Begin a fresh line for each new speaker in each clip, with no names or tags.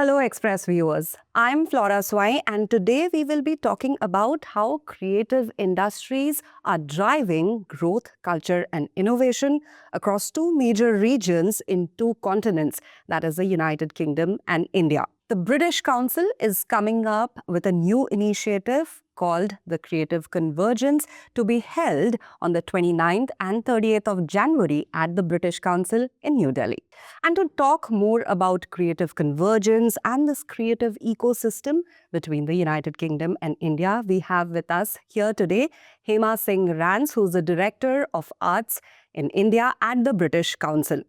Hello, Express viewers. I'm Flora Swai, and today we will be talking about how creative industries are driving growth, culture, and innovation across two major regions in two continents, that is the United Kingdom and India. The British Council is coming up with a new initiative called the Creative Convergence to be held on the 29th and 30th of January at the British Council in New Delhi. And to talk more about creative convergence and this creative ecosystem between the United Kingdom and India, we have with us here today Hema Singh Rance, who's the Director of Arts in India at the British Council.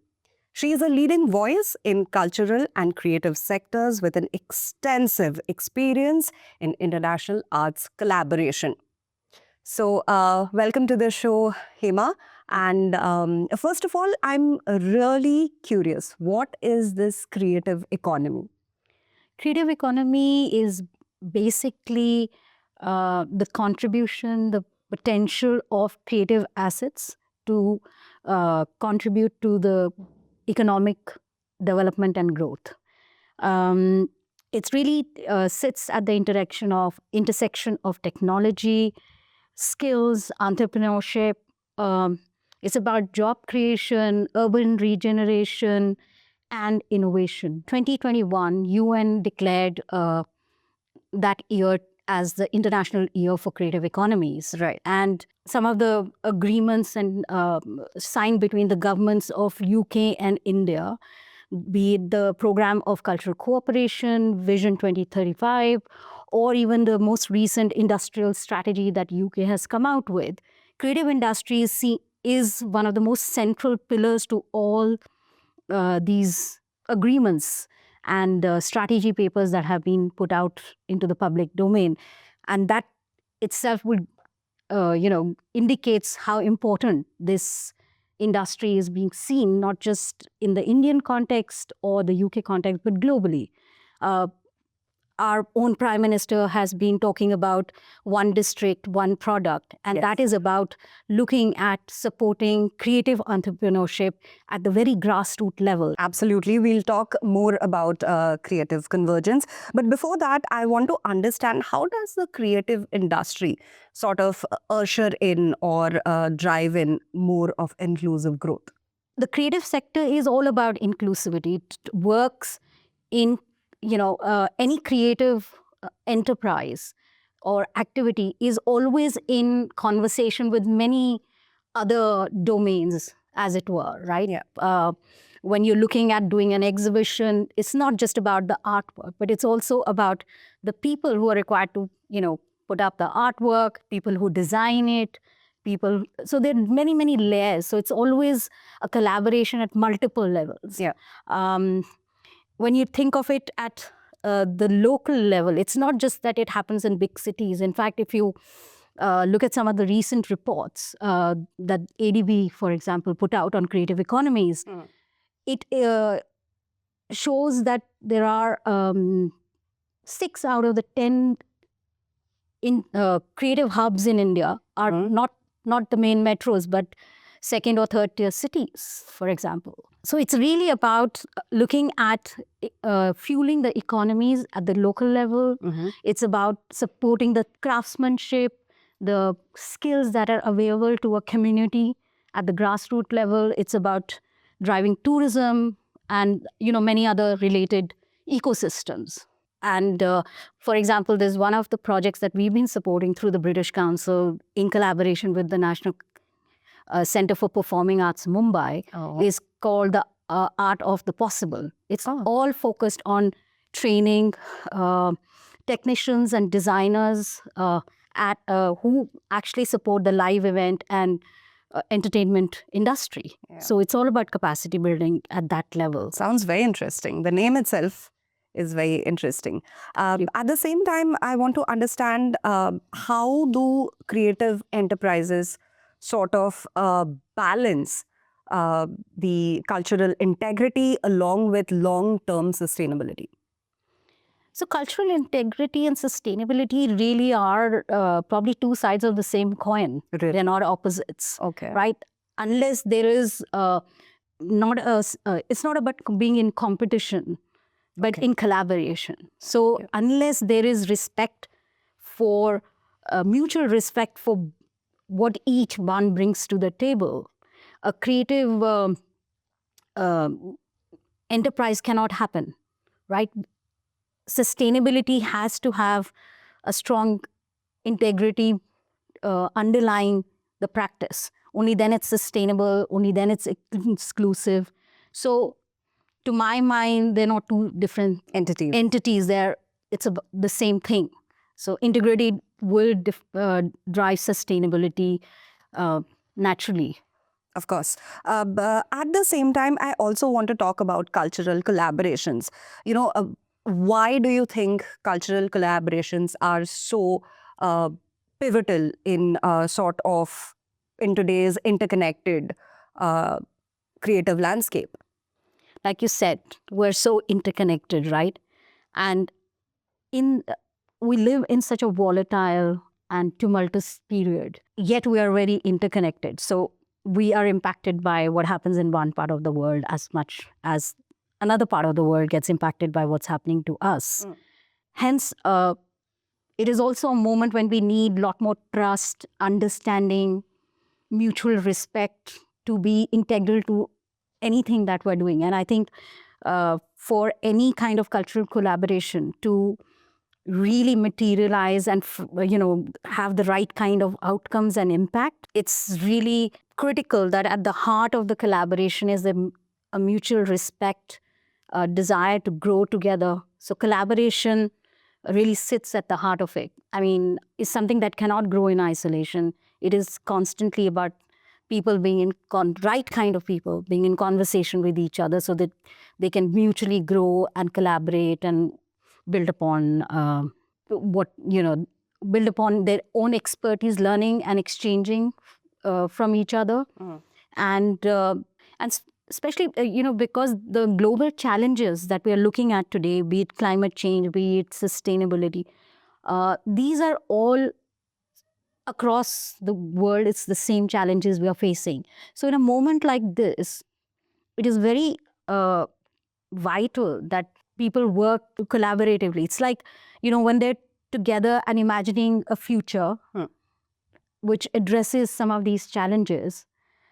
She is a leading voice in cultural and creative sectors with an extensive experience in international arts collaboration. So, welcome to the show, Hema. And first of all, I'm really curious, what is this creative economy?
Creative economy is basically the contribution, the potential of creative assets to contribute to the economic development and growth. It's really sits at the intersection of technology, skills, entrepreneurship. It's about job creation, urban regeneration, and innovation. 2021, UN declared that year as the International Year for Creative Economies.
Right.
And some of the agreements and signed between the governments of UK and India, be it the Program of Cultural Cooperation, Vision 2035, or even the most recent industrial strategy that UK has come out with, creative industries is one of the most central pillars to all these agreements and strategy papers that have been put out into the public domain. And that itself would, indicates how important this industry is being seen, not just in the Indian context or the UK context, but globally. Our own Prime Minister has been talking about one district, one product, and
Yes.
that is about looking at supporting creative entrepreneurship at the very grassroots level.
Absolutely. We'll talk more about creative convergence. But before that, I want to understand, how does the creative industry sort of usher in or drive in more of inclusive growth?
The creative sector is all about inclusivity. It works in any creative enterprise or activity is always in conversation with many other domains, as it were, right?
Yeah.
When you're looking at doing an exhibition, it's not just about the artwork, but it's also about the people who are required to, put up the artwork, people who design it, people. So there are many, many layers. So it's always a collaboration at multiple levels.
Yeah.
When you think of it at the local level, it's not just that it happens in big cities. In fact, if you look at some of the recent reports that ADB, for example, put out on creative economies, it shows that there are 6 out of the 10 creative hubs in India are not the main metros, but second or third tier cities, for example. So it's really about looking at fueling the economies at the local level. It's about supporting the craftsmanship, the skills that are available to a community at the grassroots level. It's about driving tourism and many other related ecosystems. And for example, there's one of the projects that we've been supporting through the British Council in collaboration with the National Center for Performing Arts, Mumbai, is called the Art of the Possible. It's all focused on training technicians and designers who actually support the live event and entertainment industry.
Yeah.
So it's all about capacity building at that level.
Sounds very interesting. The name itself is very interesting. At the same time, I want to understand, how do creative enterprises sort of balance the cultural integrity along with long-term sustainability?
So cultural integrity and sustainability really are probably two sides of the same coin.
Really?
They're not opposites.
Okay.
Right? Unless there is it's not about being in competition but in collaboration. So unless there is respect for mutual respect for what each one brings to the table, a creative enterprise cannot happen, right? Sustainability has to have a strong integrity underlying the practice. Only then it's sustainable, only then it's exclusive. So to my mind, they're not two different entities. It's the same thing. So integrity will drive sustainability naturally.
Of course. At the same time, I also want to talk about cultural collaborations. Why do you think cultural collaborations are so pivotal in in today's interconnected creative landscape?
Like you said, we're so interconnected, right? And we live in such a volatile and tumultuous period, yet we are very interconnected. So we are impacted by what happens in one part of the world as much as another part of the world gets impacted by what's happening to us. Hence, it is also a moment when we need a lot more trust, understanding, mutual respect to be integral to anything that we're doing. And I think for any kind of cultural collaboration to really materialize and have the right kind of outcomes and impact, it's really critical that at the heart of the collaboration is a mutual respect, a desire to grow together. So collaboration really sits at the heart of it. I mean, it's something that cannot grow in isolation. It is constantly about people being right kind of people being in conversation with each other so that they can mutually grow and collaborate and build upon build upon their own expertise, learning and exchanging from each other. And especially because the global challenges that we are looking at today, be it climate change, be it sustainability, these are all across the world. It's the same challenges we are facing. So in a moment like this, it is very vital that people work collaboratively. It's like, when they're together and imagining a future which addresses some of these challenges.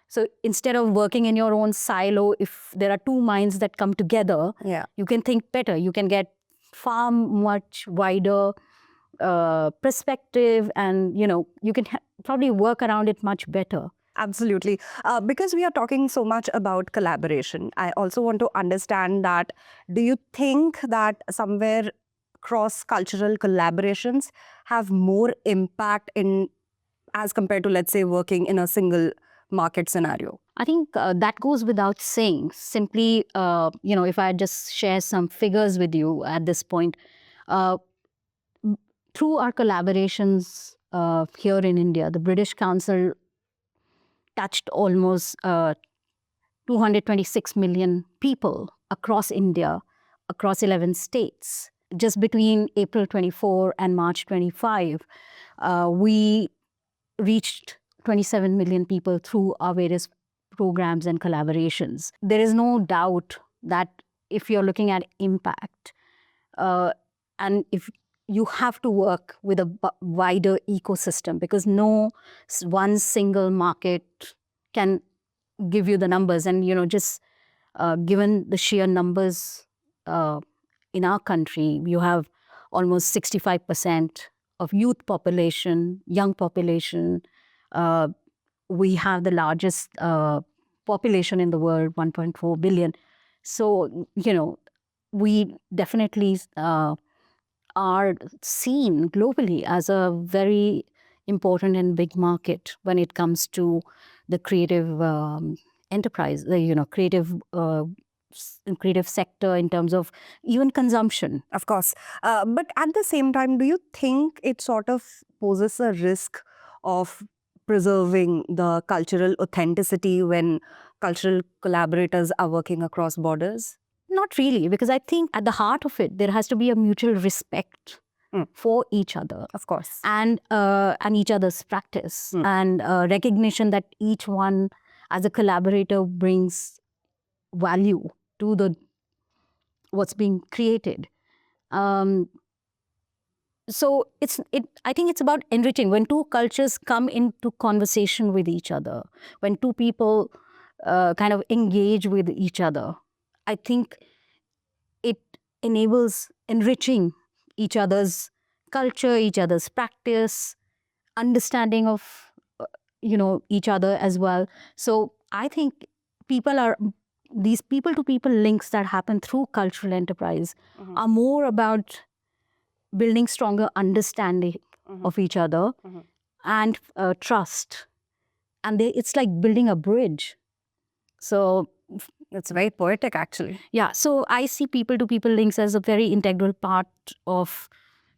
So instead of working in your own silo, if there are two minds that come together, you can think better. You can get far much wider perspective, and you can probably work around it much better.
Absolutely. Because we are talking so much about collaboration, I also want to understand that, do you think that somewhere cross-cultural collaborations have more impact as compared to, let's say, working in a single market scenario?
I think that goes without saying. Simply, if I just share some figures with you at this point, through our collaborations here in India, the British Council touched almost 226 million people across India, across 11 states. Just between April 24 and March 25, we reached 27 million people through our various programs and collaborations. There is no doubt that if you're looking at impact, and if you have to work with a wider ecosystem, because no one single market can give you the numbers. And, just given the sheer numbers in our country, you have almost 65% of youth population, young population. We have the largest population in the world, 1.4 billion. So, we definitely are seen globally as a very important and big market when it comes to the creative enterprise, creative sector in terms of even consumption.
Of course. But at the same time, do you think it sort of poses a risk of preserving the cultural authenticity when cultural collaborators are working across borders?
Not really, because I think at the heart of it, there has to be a mutual respect for each other.
Of course.
And each other's practice, and recognition that each one as a collaborator brings value to the what's being created. So I think it's about enriching. When two cultures come into conversation with each other, when two people kind of engage with each other, I think it enables enriching each other's culture, each other's practice, understanding of each other as well. So I think these people to people links that happen through cultural enterprise are more about building stronger understanding of each other and trust. And it's like building a bridge. So
It's very poetic, actually.
yeah, so I see people to people links as a very integral part of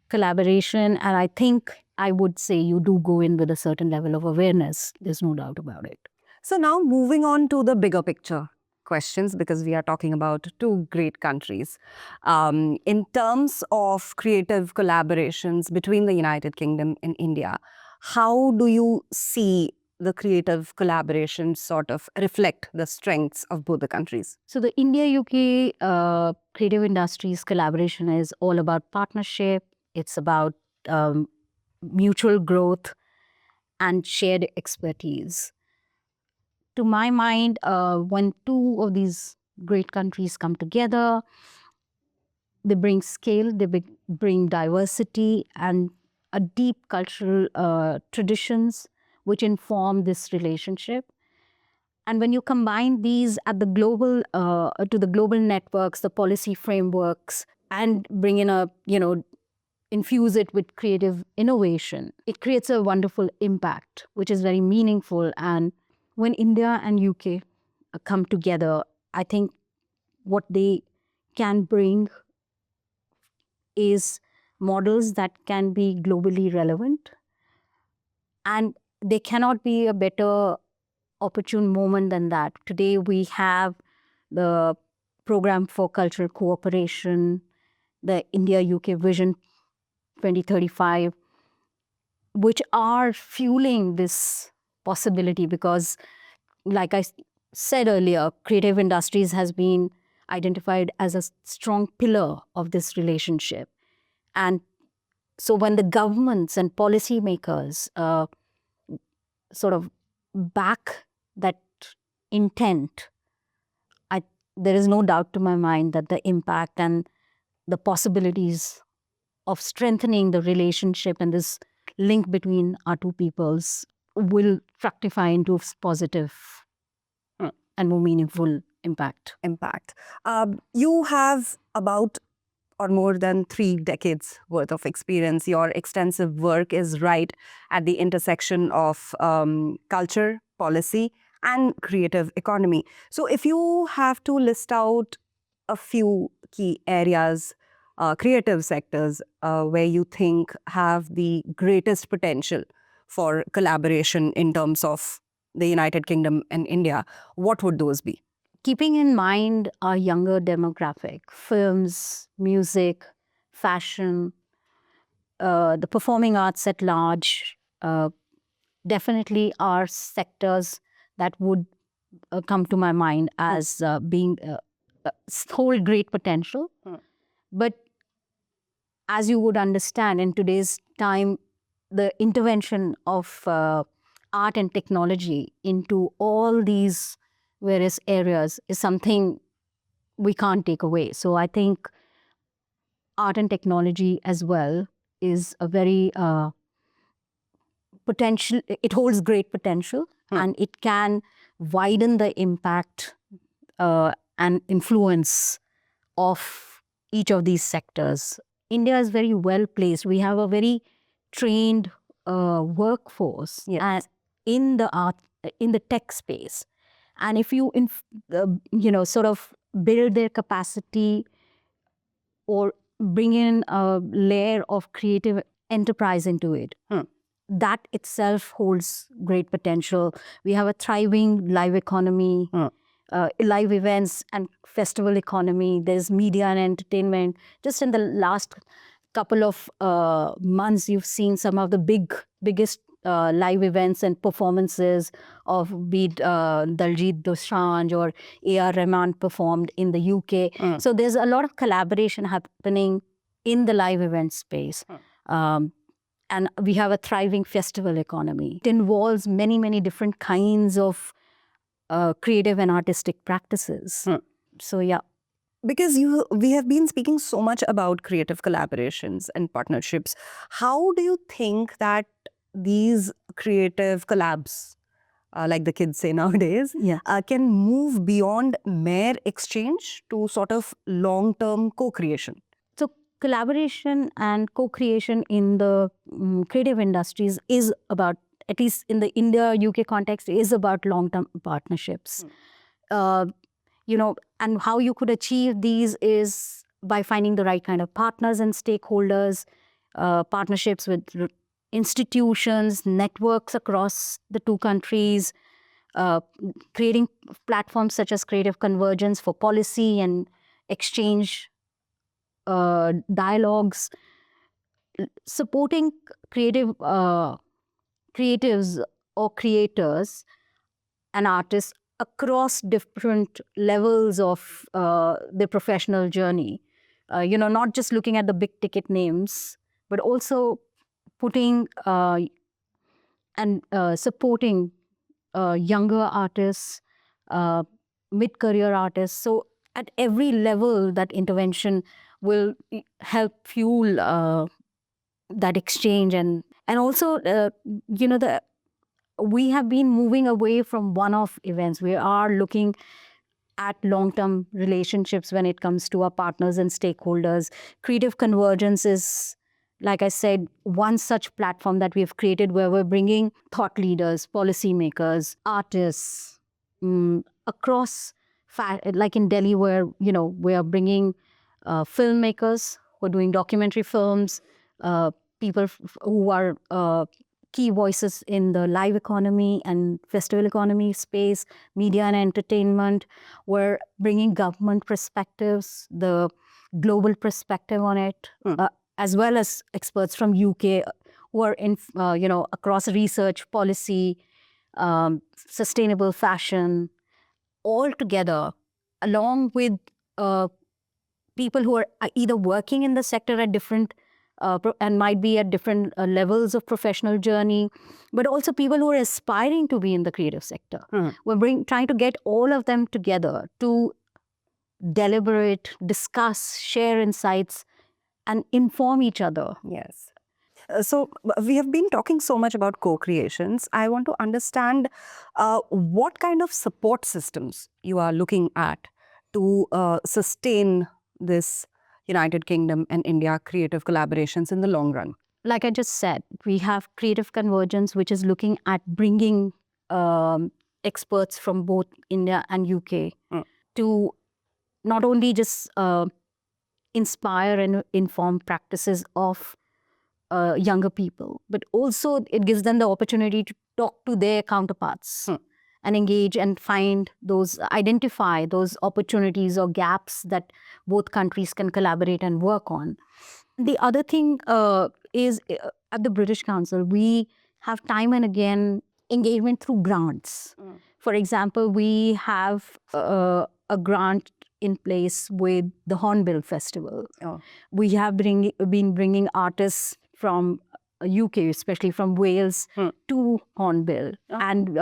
collaboration. And I think I would say you do go in with a certain level of awareness. There's no doubt about it.
So now moving on to the bigger picture questions, because we are talking about two great countries. In terms of creative collaborations between the United Kingdom and India, how do you see the creative collaborations sort of reflect the strengths of both the countries?
So the India-UK creative industries collaboration is all about partnership. It's about mutual growth and shared expertise. To my mind, when two of these great countries come together, they bring scale, they bring diversity and a deep cultural traditions which inform this relationship. And when you combine these at the global to the global networks, the policy frameworks, and bring in infuse it with creative innovation, it creates a wonderful impact, which is very meaningful. And when India and UK come together, I think what they can bring is models that can be globally relevant. And there cannot be a better opportune moment than that. Today we have the Program for Cultural Cooperation, the India-UK Vision 2035, which are fueling this possibility because, like I said earlier, creative industries has been identified as a strong pillar of this relationship. And so when the governments and policymakers sort of back that intent, there is no doubt to my mind that the impact and the possibilities of strengthening the relationship and this link between our two peoples will fructify into positive and more meaningful impact.
You have about or more than 3 decades worth of experience. Your extensive work is right at the intersection of culture, policy, and creative economy. So if you have to list out a few key areas, creative sectors, where you think have the greatest potential for collaboration in terms of the United Kingdom and India, what would those be?
Keeping in mind our younger demographic, films, music, fashion, the performing arts at large, definitely are sectors that would come to my mind as being hold great potential. But as you would understand, in today's time, the intervention of art and technology into all these various areas is something we can't take away. So I think art and technology as well is a very potential, it holds great potential and it can widen the impact and influence of each of these sectors. India is very well placed. We have a very trained workforce in the art, in the tech space. And if you, sort of build their capacity or bring in a layer of creative enterprise into it, that itself holds great potential. We have a thriving live economy, live events and festival economy. There's media and entertainment. Just in the last couple of months, you've seen some of the biggest live events and performances of be it Daljit Dosanjh or A.R. Rahman performed in the UK. So there's a lot of collaboration happening in the live event space. And we have a thriving festival economy. It involves many, many different kinds of creative and artistic practices. So, yeah.
Because we have been speaking so much about creative collaborations and partnerships. How do you think that these creative collabs, like the kids say nowadays, can move beyond mere exchange to sort of long-term co-creation?
So collaboration and co-creation in the creative industries is about, at least in the India-UK context, is about long-term partnerships. And how you could achieve these is by finding the right kind of partners and stakeholders, partnerships with institutions, networks across the two countries, creating platforms such as Creative Convergence for policy and exchange dialogues, supporting creatives or creators and artists across different levels of their professional journey. Not just looking at the big ticket names, but also putting and supporting younger artists, mid-career artists. So at every level, that intervention will help fuel that exchange. And also, we have been moving away from one-off events. We are looking at long-term relationships when it comes to our partners and stakeholders. Creative Convergence is, like I said, one such platform that we've created where we're bringing thought leaders, policymakers, artists across, like in Delhi, where we are bringing filmmakers who are doing documentary films, people who are key voices in the live economy and festival economy space, media and entertainment. We're bringing government perspectives, the global perspective on it, as well as experts from UK who are in, across research, policy, sustainable fashion, all together, along with people who are either working in the sector at different and might be at different levels of professional journey, but also people who are aspiring to be in the creative sector. We're trying to get all of them together to deliberate, discuss, share insights, and inform each other.
Yes. So we have been talking so much about co-creations. I want to understand what kind of support systems you are looking at to sustain this United Kingdom and India creative collaborations in the long run.
Like I just said, we have Creative Convergence, which is looking at bringing experts from both India and UK to not only just inspire and inform practices of younger people, but also it gives them the opportunity to talk to their counterparts and engage and identify those opportunities or gaps that both countries can collaborate and work on. The other thing is at the British Council, we have time and again engagement through grants. For example, we have a grant in place with the Hornbill Festival. We have been bringing artists from UK, especially from Wales, to Hornbill. And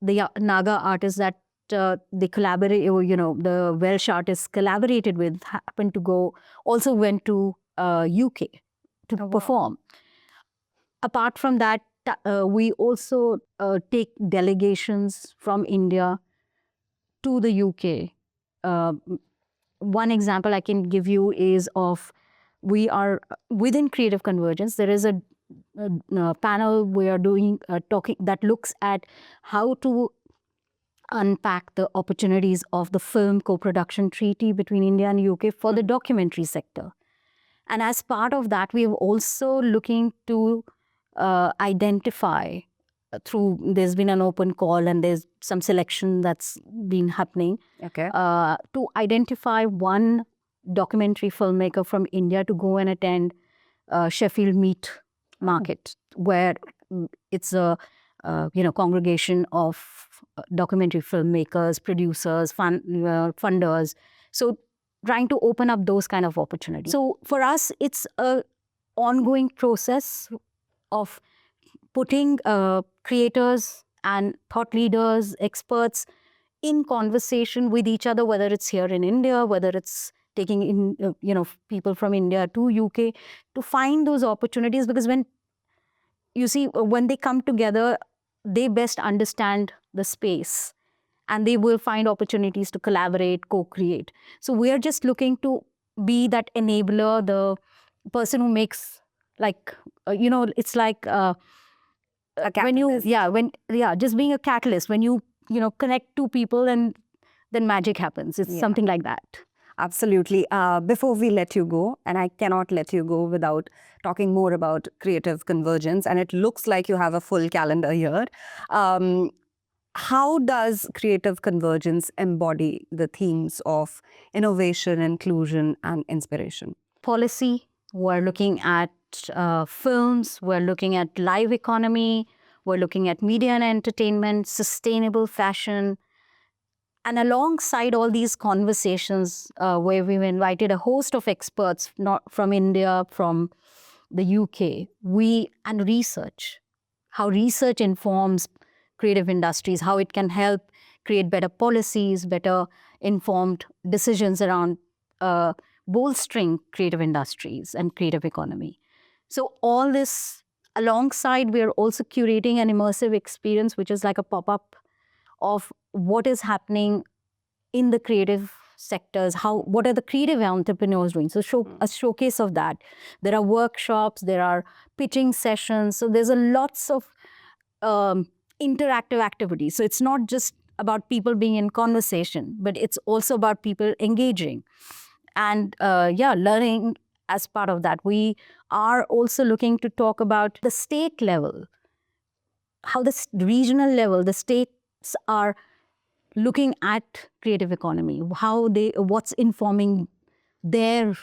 the Naga artists that they collaborate, the Welsh artists collaborated with also went to UK to perform. Apart from that, we also take delegations from India to the UK. One example I can give you is we are within Creative Convergence. There is a panel we are doing talking that looks at how to unpack the opportunities of the film co-production treaty between India and UK for the documentary sector. And as part of that, we are also looking to identify there's been an open call and there's some selection that's been happening to identify one documentary filmmaker from India to go and attend Sheffield Meat Market, where it's a congregation of documentary filmmakers, producers, funders. So trying to open up those kind of opportunities. So for us, it's a ongoing process of putting creators and thought leaders, experts in conversation with each other, whether it's here in India, whether it's taking in people from India to UK, to find those opportunities. Because when you see, when they come together, they best understand the space and they will find opportunities to collaborate, co-create. So we are just looking to be that enabler, the person who makes, like, it's like when you, just being a catalyst. When you connect two people, and then magic happens. It's something like that.
Absolutely. Before we let you go, and I cannot let you go without talking more about Creative Convergence, and it looks like you have a full calendar here. How does Creative Convergence embody the themes of innovation, inclusion, and inspiration?
Policy, we're looking at films, we're looking at live economy, we're looking at media and entertainment, sustainable fashion. And alongside all these conversations, where we've invited a host of experts, not from India, from the UK, and research, how research informs creative industries, how it can help create better policies, better informed decisions around bolstering creative industries and creative economy. So all this alongside, we're also curating an immersive experience, which is like a pop-up of what is happening in the creative sectors, what are the creative entrepreneurs doing. So a showcase of that. There are workshops, there are pitching sessions. So there's lots of interactive activities. So it's not just about people being in conversation, but it's also about people engaging and learning as part of that. We are also looking to talk about the state level, how the regional level, the states are looking at creative economy, what's informing their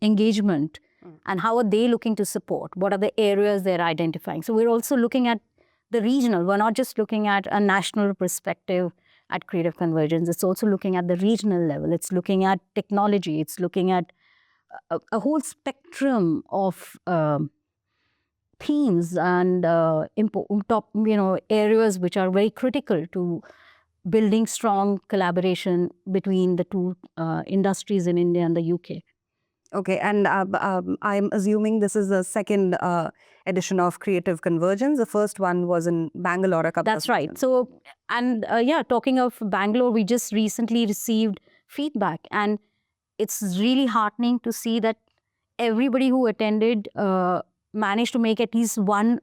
engagement, and how are they looking to support? What are the areas they're identifying? So we're also looking at the regional. We're not just looking at a national perspective at Creative Convergence. It's also looking at the regional level. It's looking at technology. It's looking at a whole spectrum of themes and top areas which are very critical to building strong collaboration between the two industries in India and the UK.
Okay, and I'm assuming this is the second edition of Creative Convergence. The first one was in Bangalore.
That's right. So, and talking of Bangalore, we just recently received feedback, and it's really heartening to see that everybody who attended managed to make at least 1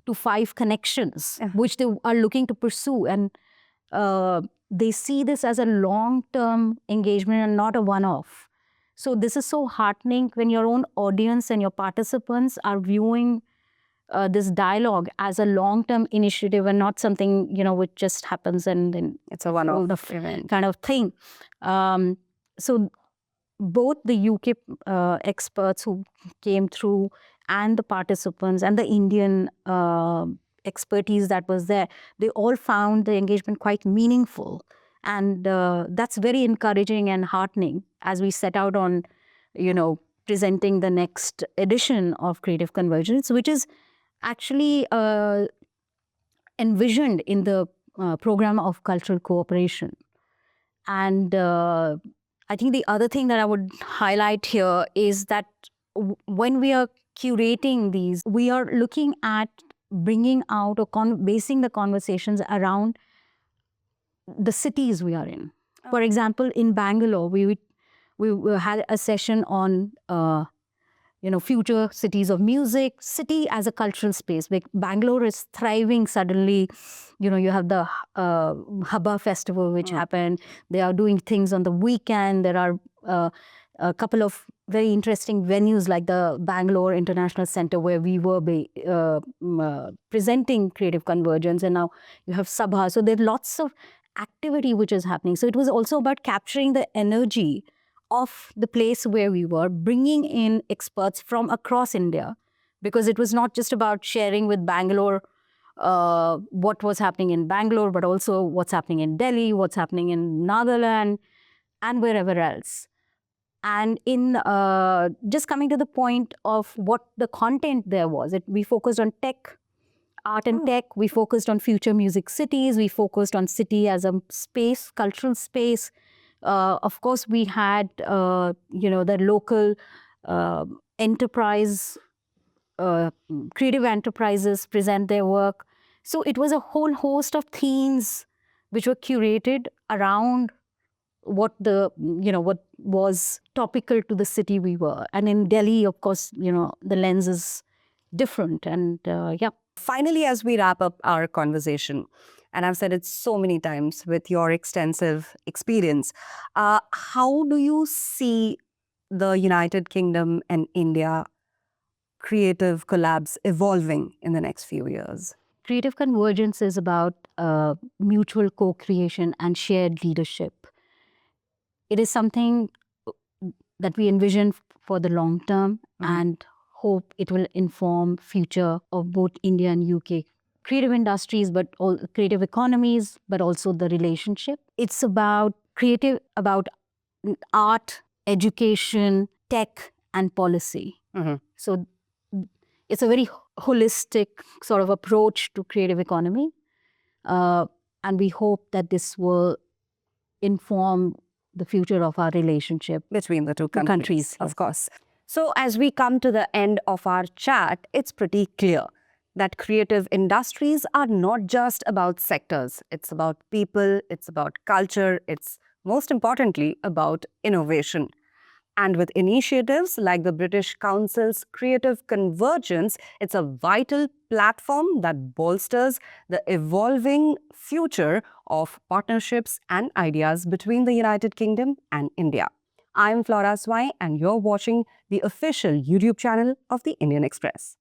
to 5 connections, which they are looking to pursue. And they see this as a long-term engagement and not a one-off. So this is so heartening when your own audience and your participants are viewing this dialogue as a long-term initiative and not something, which just happens and then
it's a one-off event
kind of thing. So both the UK experts who came through and the participants and the Indian expertise that was there, they all found the engagement quite meaningful. And that's very encouraging and heartening as we set out on, presenting the next edition of Creative Convergence, which is actually envisioned in the program of cultural cooperation. And I think the other thing that I would highlight here is that when we are curating these, we are looking at bringing out or basing the conversations around the cities we are in. For example, in Bangalore, we had a session on future cities of music, city as a cultural space. Bangalore is thriving suddenly. You have the Haba festival which happened. They are doing things on the weekend. There are a couple of very interesting venues like the Bangalore International Center where we were presenting Creative Convergence, and now you have Sabha. So there's lots of activity which is happening. So it was also about capturing the energy of the place where we were, bringing in experts from across India because it was not just about sharing with Bangalore what was happening in Bangalore, but also what's happening in Delhi, what's happening in Nagaland, and wherever else. And in just coming to the point of what the content there was, we focused on tech, art and tech. We focused on future music cities. We focused on city as a space, cultural space. Of course, we had the local enterprise, creative enterprises present their work. So it was a whole host of themes which were curated around what was topical to the city we were. And in Delhi, of course, the lens is different. And yeah.
Finally, as we wrap up our conversation, and I've said it so many times with your extensive experience, how do you see the United Kingdom and India creative collabs evolving in the next few years?
Creative Convergence is about mutual co-creation and shared leadership. It is something that we envision for the long term and hope it will inform future of both India and UK creative industries, but all creative economies, but also the relationship. It's about about art, education, tech, and policy. So it's a very holistic sort of approach to creative economy. And we hope that this will inform the future of our relationship
between the two countries. Of
yes.
course. So as we come to the end of our chat, it's pretty clear that creative industries are not just about sectors. It's about people, it's about culture, it's most importantly about innovation. And with initiatives like the British Council's Creative Convergence, it's a vital platform that bolsters the evolving future of partnerships and ideas between the United Kingdom and India. I'm Flora Swai, and you're watching the official YouTube channel of the Indian Express.